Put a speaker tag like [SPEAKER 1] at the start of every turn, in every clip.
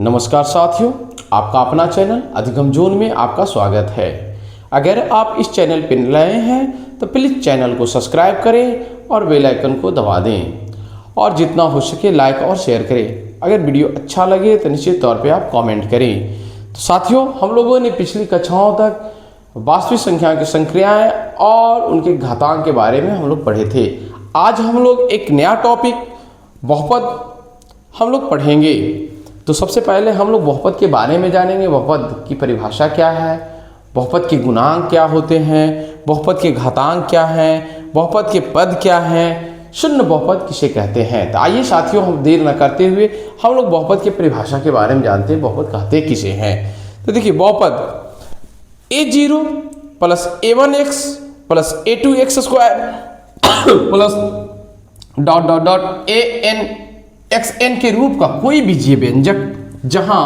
[SPEAKER 1] नमस्कार साथियों, आपका अपना चैनल अधिगम जोन में आपका स्वागत है। अगर आप इस चैनल पर नए हैं तो प्लीज़ चैनल को सब्सक्राइब करें और बेल आइकन को दबा दें और जितना हो सके लाइक और शेयर करें। अगर वीडियो अच्छा लगे तो निश्चित तौर पे आप कमेंट करें। तो साथियों, हम लोगों ने पिछली कक्षाओं तक वास्तविक संख्या की संक्रियाएँ और उनके घातांक के बारे में हम लोग पढ़े थे। आज हम लोग एक नया टॉपिक बहुपद हम लोग पढ़ेंगे। तो सबसे पहले हम लोग बहुपद के बारे में जानेंगे। बहुपद की परिभाषा क्या है, बहुपद के गुणांक क्या होते हैं, बहुपद के घातांक क्या हैं, बहुपद के पद क्या हैं, शून्य बहुपद किसे कहते हैं। तो आइए साथियों, हम देर न करते हुए हम लोग बहुपद की परिभाषा के बारे में जानते हैं। बहुपद कहते किसे हैं। तो देखिए, बहुपद a0 plus a1x plus a2x square plus dot dot dot an xn के रूप का कोई बीजीय व्यंजक जहां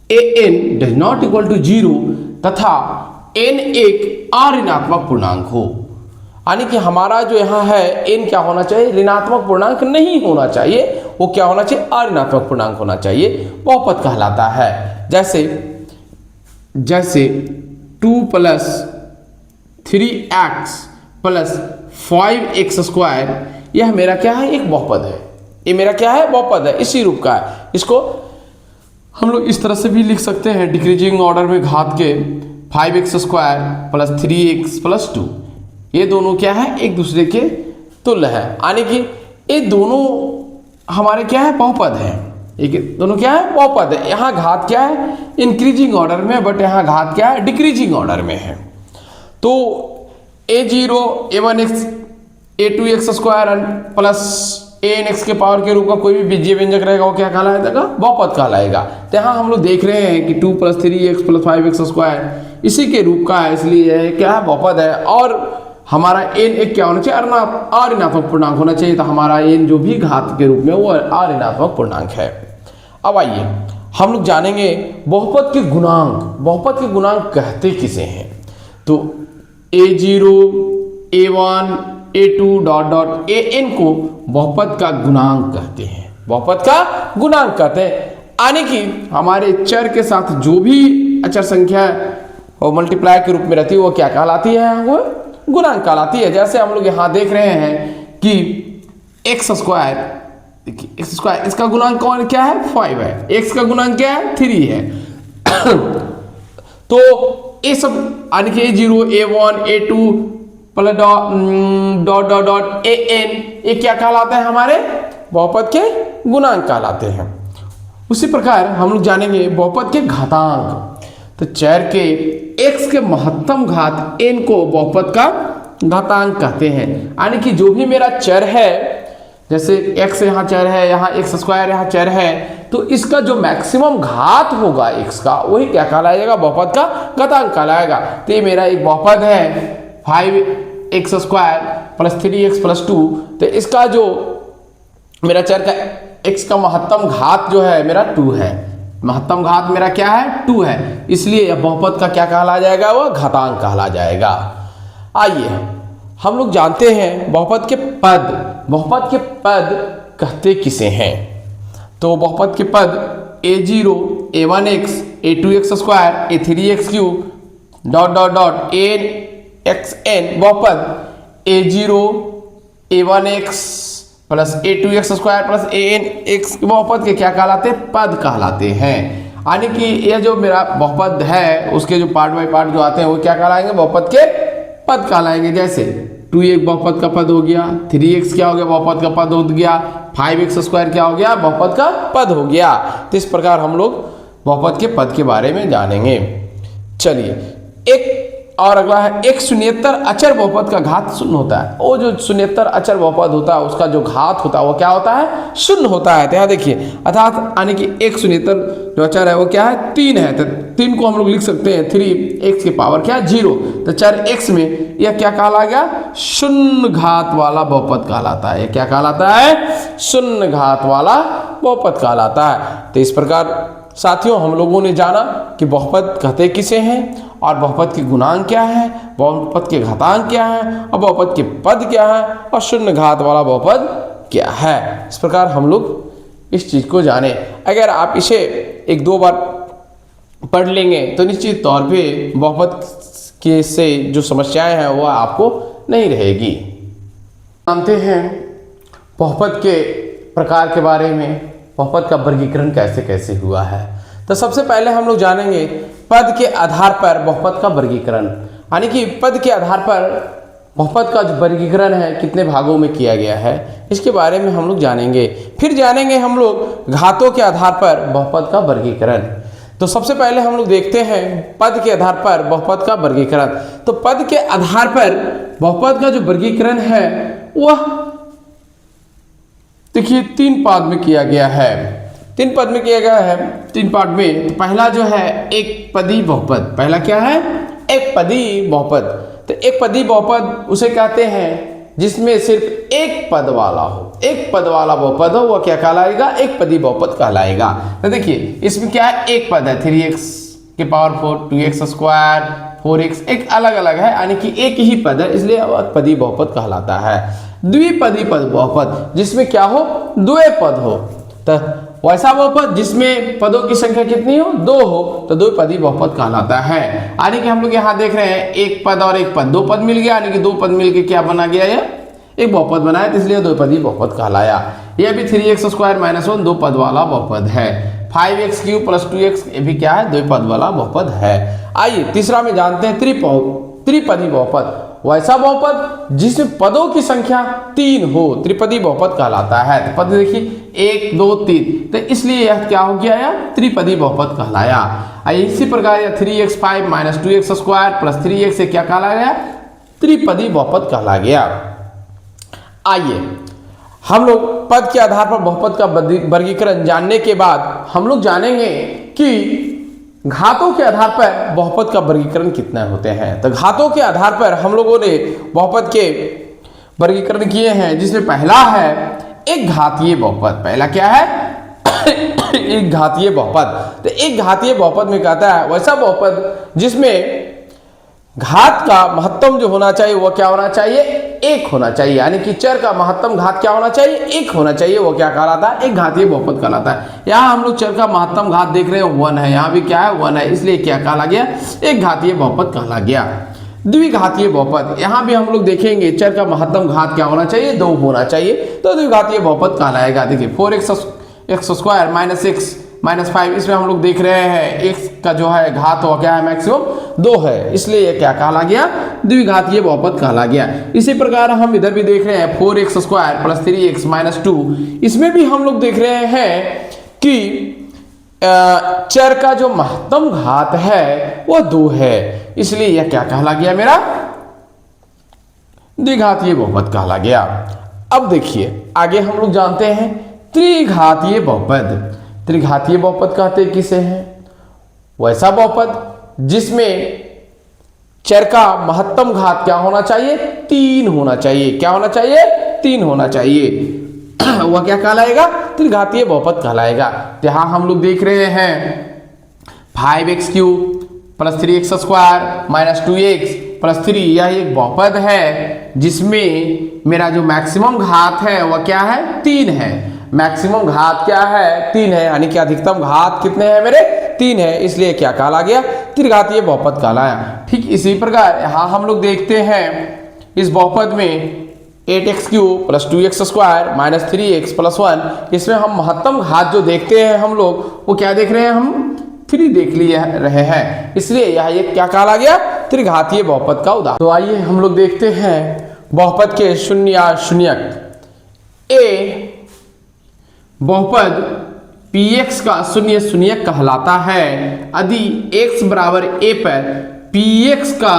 [SPEAKER 1] an does not equal to 0 तथा n एक अऋणात्मक पूर्णांक हो। यानी कि हमारा जो यहाँ है n क्या होना चाहिए, ऋणात्मक पूर्णांक नहीं होना चाहिए, वो क्या होना चाहिए, अऋणात्मक पूर्णांक होना चाहिए, बहुपद कहलाता है। जैसे 2 plus 3x plus 5x square, यह मेरा क्या है, एक बहुपद है। ये मेरा क्या है, बहुपद है, इसी रूप का है। इसको हम लोग इस तरह से भी लिख सकते हैं, डिक्रीजिंग ऑर्डर में घात के 5x square plus 3x plus 2। ये दोनों क्या है, एक दूसरे के तुल्य है। यानी कि ये दोनों हमारे क्या है, बहुपद हैं। ये दोनों क्या है, बहुपद है। यहाँ घात क्या है, इंक्रीजिंग ऑर्डर में, बट यहाँ घात क्या है, डिक्रीजिंग ऑर्डर में है। तो a0 a1x a2x square plus an(x) के पावर के रूप का कोई भी बीजीय व्यंजक रहेगा, वो क्या कहलाएगा, बहुपद कहलाएगा। तो यहाँ हम लोग देख रहे हैं कि 2 plus 3x plus 5x square इसी के रूप का है, इसलिए यह क्या है, बहुपद है। और हमारा n एक क्या होना चाहिए, अऋणात्मक पूर्णांक होना चाहिए। तो हमारा n जो भी घात के रूप में वो अऋणात्मक पूर्णांक है। अब आइए हम लोग जानेंगे बहुपद के गुणांक। बहुपद के गुणांक कहते किसे हैं। तो a0 a1 a2 dot dot an को बहुपद का गुणांक कहते हैं। बहुपद का गुणांक कहते हैं, यानी कि हमारे चर के साथ जो भी अचर संख्या और मल्टीप्लाई के रूप में रहती है वो क्या कहलाती है, वो गुणांक कहलाती है। जैसे हम लोग यहाँ देख रहे हैं कि x स्क्वायर, देखिए x स्क्वायर, इसका गुणांक कौन क्या है, 5 है। x का गुणांक क्या है, 3 है। तो ये सब यानी कि a0 a1 a2 plus dot dot dot an, ये क्या कहलाते हैं, हमारे बहुपद के गुणांक कहलाते हैं। उसी प्रकार हम लोग जानेंगे बहुपद के घातांक। तो चर के x के महत्तम घात n को बहुपद का घातांक कहते हैं। यानी कि जो भी मेरा चर है, जैसे x यहाँ चर है, यहाँ x स्क्वायर यहाँ चर है, तो इसका जो मैक्सिमम घात होगा x का, वही क्या कहलाएगा, बहुपद का घातांक कहलाएगा। तो ये मेरा एक बहुपद है 5x square plus 3x plus 2। तो इसका जो मेरा चर का x का महत्तम घात जो है मेरा 2 है। महत्तम घात मेरा क्या है, 2 है, इसलिए यह बहुपद का क्या कहला जाएगा, वह घातांक कहला जाएगा। आइए हम लोग जानते हैं बहुपद के पद। बहुपद के पद कहते किसे हैं। तो बहुपद के पद a0 a1x a2x square a3x cube dot dot dot xn बहुपद a0 a1x plus a2x square plus anx बहुपद के क्या कहलाते हैं, पद कहलाते हैं। यानी कि यह जो मेरा बहुपद है उसके जो पार्ट बाय पार्ट जो आते हैं वो क्या कहलाएंगे, बहुपद के पद कहलाएंगे। जैसे 2 एक बहुपद का पद हो गया, 3x क्या हो गया, बहुपद का पद हो गया, 5x स्क्वायर क्या हो गया, बहुपद का पद हो गया। तो इस प्रकार हम लोग बहुपद के पद के बारे में जानेंगे। चलिए, एक और अगला है, एक शून्येतर अचर बहुपद का घात शून्य होता है। वो जो शून्येतर अचर बहुपद होता है उसका जो घात होता है वो क्या होता है, शून्य होता है। तो यहाँ देखिए, अर्थात यानी कि एक शून्येतर जो अचर है वो क्या है, 3 है। तो 3 को हम लोग लिख सकते हैं 3x के पावर क्या है, 0। तो चर x में यह क्या कहला गया, शून्य घात वाला बहुपद कहलाता है। यह क्या कहलाता है, शून्य घात वाला बहुपद कहलाता है। तो इस प्रकार साथियों हम लोगों ने जाना कि बहुपद कहते किसे हैं और बहुपद के गुणांक क्या है, बहुपद के घातांक क्या है और बहुपद के पद क्या है और शून्य घात वाला बहुपद क्या है। इस प्रकार हम लोग इस चीज़ को जाने। अगर आप इसे एक दो बार पढ़ लेंगे तो निश्चित तौर पे बहुपद के से जो समस्याएं हैं वो आपको नहीं रहेगी। जानते हैं बहुपद के प्रकार के बारे में, बहुपद का वर्गीकरण कैसे कैसे हुआ है। तो सबसे पहले हम लोग जानेंगे पद के आधार पर बहुपद का वर्गीकरण, यानी कि पद के आधार पर बहुपद का जो वर्गीकरण है कितने भागों में किया गया है इसके बारे में हम लोग जानेंगे। फिर जानेंगे हम लोग घातों के आधार पर बहुपद का वर्गीकरण। तो सबसे पहले हम लोग देखते हैं पद के आधार पर बहुपद का वर्गीकरण। तो पद के आधार पर बहुपद का जो वर्गीकरण है वह देखिए 3 पार्ट में किया गया है। 3 पद में किया गया है, 3 पार्ट में। तो पहला जो है एक पदी बहुपद। पहला क्या है? एक पदी बहुपद। तो एक पदी बहुपद उसे कहते हैं जिसमें सिर्फ एक पद वाला हो, एक पद वाला बहुपद हो, वह क्या कहलाएगा? एक पदी बहुपद कहलाएगा। तो देखिए इसमें क्या है, एक पद है 3x के पावर 4, 2x स्क्वायर, 4x, एक अलग अलग है, यानी कि एक ही पद है, इसलिए वह पदी बहुपद कहलाता है। द्विपदी पद बहुपद जिसमें क्या हो? द्वय पद हो। तो वैसा बहुपद जिसमें पदों की संख्या कितनी हो? 2 हो, तो द्विपदी बहुपद कहलाता है। यानी कि हम लोग यहाँ देख रहे हैं एक पद और एक पद, 2 पद मिल गया, यानी कि 2 पद मिलके क्या बना गया? ये एक बहुपद बनाया, तो इसलिए द्विपदी बहुपद कहलाया। यह भी 3x स्क्वायर माइनस 1 2 पद वाला बहुपद है। 5x क्यूब प्लस 2x ये भी क्या है? द्विपद वाला बहुपद है। आइए तीसरा में जानते हैं त्रिपदी बहुपद। वैसा बहुपद जिसमें पदों की संख्या 3 हो, त्रिपदी बहुपद कहलाता है। तो पद देखिए 1 2 3, तो इसलिए यह क्या हो गया? यह त्रिपदी बहुपद कहलाया। इसी प्रकार यह 3x5 minus 2x square plus 3x से क्या कहला गया? त्रिपदी बहुपद कहला गया। आइए हम लोग पद के आधार पर बहुपद का वर्गीकरण जानने के बाद हम लोग जानेंगे कि घातों के आधार पर बहुपद का वर्गीकरण कितना होते हैं। तो घातों के आधार पर हम लोगों ने बहुपद के वर्गीकरण किए हैं, जिसमें पहला है एक घातीय बहुपद। पहला क्या है? एक घातीय बहुपद। तो एक घातीय बहुपद में कहता है वैसा बहुपद जिसमें घात का महत्तम जो होना चाहिए वह क्या होना चाहिए? 1 होना चाहिए, यानी कि चर का महत्तम घात क्या होना चाहिए? 1 होना चाहिए। वो क्या कहलाता है? एक घातीय बहुपद कहलाता है। यहाँ हम लोग चर का महत्तम घात देख रहे हैं 1 है, यहाँ भी क्या है? 1 है, इसलिए क्या कहला गया? एक घातीय बहुपद कहला गया। द्विघातीय बहुपद, यहाँ भी हम लोग देखेंगे चर का महत्तम घात क्या होना चाहिए? 2 होना चाहिए, तो द्विघातीय बहुपद कहलाएगा। देखिए 4x square minus x minus 5, इसमें हम लोग देख रहे हैं x का जो है घात हो क्या है? मैक्सिमम 2 है, इसलिए ये क्या कहला गया? द्विघातीय बहुपद कहला गया। इसी प्रकार हम इधर भी देख रहे हैं 4x square plus 3x minus 2, इसमें भी हम लोग देख रहे हैं कि चर का जो महत्तम घात है वह 2 है, इसलिए यह क्या कहला गया? मेरा द्विघातीय बहुपद कहला गया। अब देखिए आगे हम लोग जानते हैं त्रिघातीय बहुपद। त्रिघातीय बहुपद कहते किसे हैं? वैसा बहुपद जिसमें चर का महत्तम घात क्या होना चाहिए? 3 होना चाहिए। क्या होना चाहिए? 3 होना चाहिए। वह क्या कहलाएगा? त्रिघातीय बहुपद कहलाएगा। यहाँ हम लोग देख रहे हैं 5x cube plus 3x square minus 2x plus 3, यह एक बहुपद है जिसमें मेरा जो मैक्सिमम घात है वह क्या है? 3 है। मैक्सिमम घात क्या है? 3 है, यानी कि अधिकतम घात कितने हैं मेरे? 3 है, इसलिए क्या कहला गया? त्रिघातीय बहुपद कहलाया। ठीक इसी प्रकार यहाँ हम लोग देखते हैं इस बहुपद में 8x cube plus 2x square minus 3x plus 1, इसमें हम महत्तम घात जो देखते हैं हम लोग वो क्या देख रहे हैं? हम 3 देख लिए रहे हैं, इसलिए यह एक क्या कहला गया? त्रिघातीय बहुपद का उदाहरण। तो आइए हम लोग देखते हैं बहुपद के शून्य शून्यक। ए बहुपद px का शून्य शून्यक कहलाता है यदि x बराबर a पर px का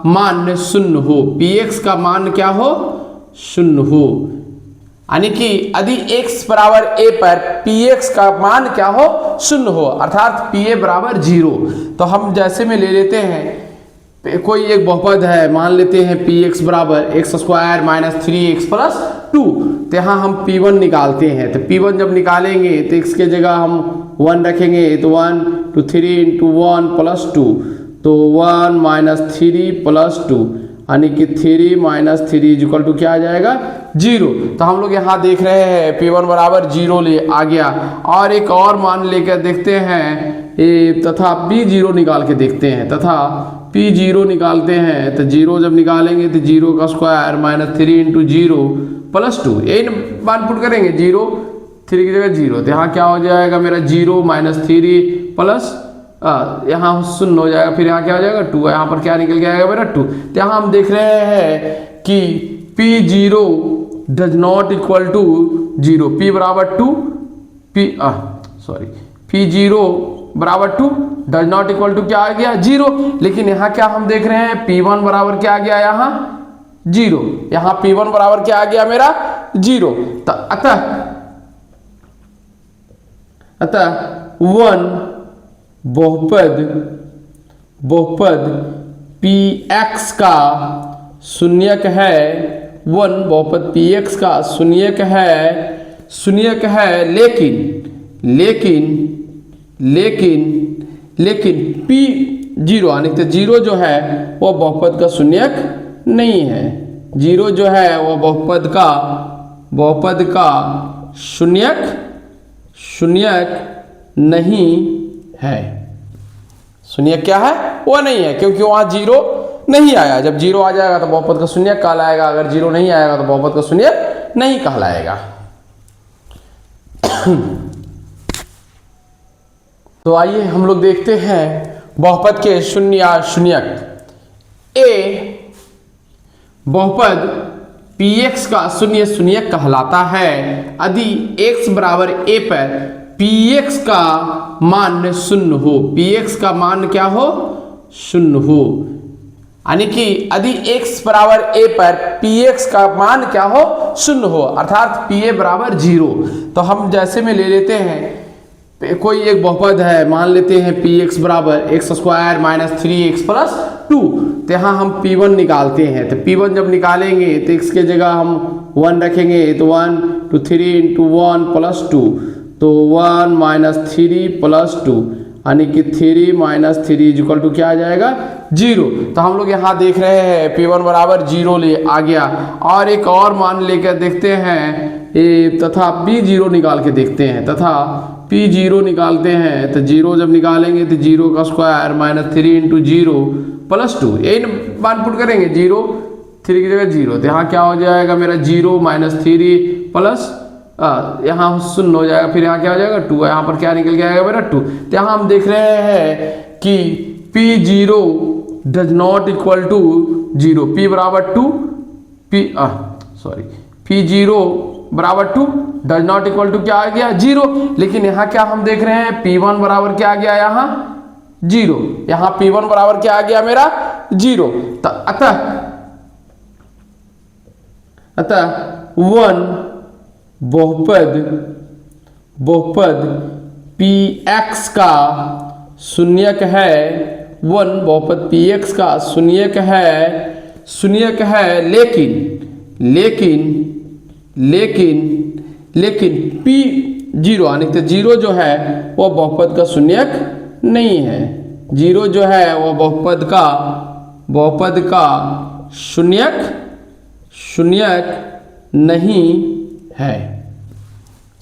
[SPEAKER 1] मान 0 हो। px का मान क्या हो? 0 हो, यानी कि यदि x बराबर a पर px का मान क्या हो? 0 हो, अर्थात pa बराबर 0। तो हम जैसे में ले लेते हैं कोई एक बहुपद है, मान लेते हैं px बराबर x square minus 3x plus 2, तो यहाँ हम p1 निकालते हैं। तो p1 जब निकालेंगे तो x के जगह हम 1 रखेंगे, तो 1 to 3 into 1 प्लस 2, तो 1 माइनस 3 प्लस 2, यानी कि 3 माइनस 3 इक्वल टू क्या आ जाएगा 0। तो हम लोग यहाँ देख रहे हैं P1 बराबर 0 ले आ गया। और एक और मान लेकर देखते हैं तथा P0 निकाल के देखते हैं, तथा P0 निकालते हैं। तो 0 जब निकालेंगे तो 0 का स्क्वायर माइनस 3 इंटू 0 प्लस 2, यही मान पुट करेंगे 0 3 की जगह 0। तो यहाँ क्या हो जाएगा मेरा 0 माइनस 3 प्लस यहाँ 0 हो जाएगा, फिर यहाँ क्या हो जाएगा 2, यहाँ पर क्या निकल के आएगा मेरा 2। तो यहाँ हम देख रहे हैं कि P0 does not equal to 0, P बराबर 2 P0 बराबर 2 डज नॉट इक्वल टू क्या आ गया 0। लेकिन यहाँ क्या हम देख रहे हैं P1 बराबर क्या आ गया यहाँ 0, यहाँ P1 बराबर क्या आ गया मेरा 0। तो अतः 1 बहुपद Px का शून्यक है, 1 बहुपद Px का शून्यक है, लेकिन P0 यानी तो 0 जो है वो बहुपद का शून्यक नहीं है। 0 जो है वो बहुपद का शून्यक नहीं है। शून्यक क्या है वो नहीं है, क्योंकि वहां 0 नहीं आया। जब 0 आ जाएगा तो बहुपद का शून्यक कहलाएगा, अगर 0 नहीं आएगा तो बहुपद का शून्यक नहीं कहलाएगा। तो आइए हम लोग देखते हैं बहुपद के शून्य या शून्यक। ए बहुपद Px का शून्य शून्यक कहलाता है यदि x बराबर a पर Px का मान शून्य हो, Px का मान क्या हो शून्य हो। यानी कि यदि x बराबर a पर Px का मान क्या हो शून्य हो, अर्थात Pa बराबर 0। तो हम जैसे में ले लेते हैं कोई एक बहुपद है, मान लेते हैं Px बराबर x square minus 3x plus 2। तो यहाँ हम P1 निकालते हैं। तो P1 जब निकालेंगे तो x के जगह हम 1 रखेंगे, तो 1 2 3 इंटू 1 प्लस 2, तो 1 माइनस 3 प्लस 2 यानी कि 3 माइनस 3 इक्वल टू क्या आ जाएगा 0। तो हम लोग यहाँ देख रहे हैं P1 बराबर 0 ले आ गया। और एक और मान लेकर देखते हैं तथा P0 निकाल के देखते हैं, तथा P0 निकालते हैं। तो 0 जब निकालेंगे तो 0 का स्क्वायर माइनस 3 इंटू 0 प्लस 2, यही मान पुट करेंगे 0 3 की जगह 0। तो यहाँ क्या हो जाएगा मेरा 0 माइनस 3 प्लस यहाँ 0 हो जाएगा, फिर यहाँ क्या हो जाएगा 2, यहाँ पर क्या निकल के आएगा मेरा 2। तो यहाँ हम देख रहे हैं कि P0 does not equal to 0, P बराबर 2 P0 बराबर 2 डज नॉट इक्वल टू क्या आ गया 0। लेकिन यहाँ क्या हम देख रहे हैं P1 बराबर क्या आ गया यहाँ 0, यहाँ P1 बराबर क्या आ गया मेरा 0। तो अतः 1 बहुपद Px का शून्यक है, 1 बहुपद Px का शून्यक है, लेकिन P0 यानी तो 0 जो है वो बहुपद का शून्यक नहीं है। 0 जो है वो बहुपद का शून्यक नहीं है।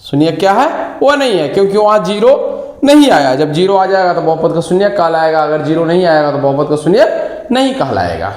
[SPEAKER 1] शून्यक क्या है वो नहीं है, क्योंकि वहां 0 नहीं आया। जब 0 आ जाएगा तो बहुपद का शून्यक कहलाएगा, अगर 0 नहीं आएगा तो बहुपद का शून्यक नहीं कहलाएगा।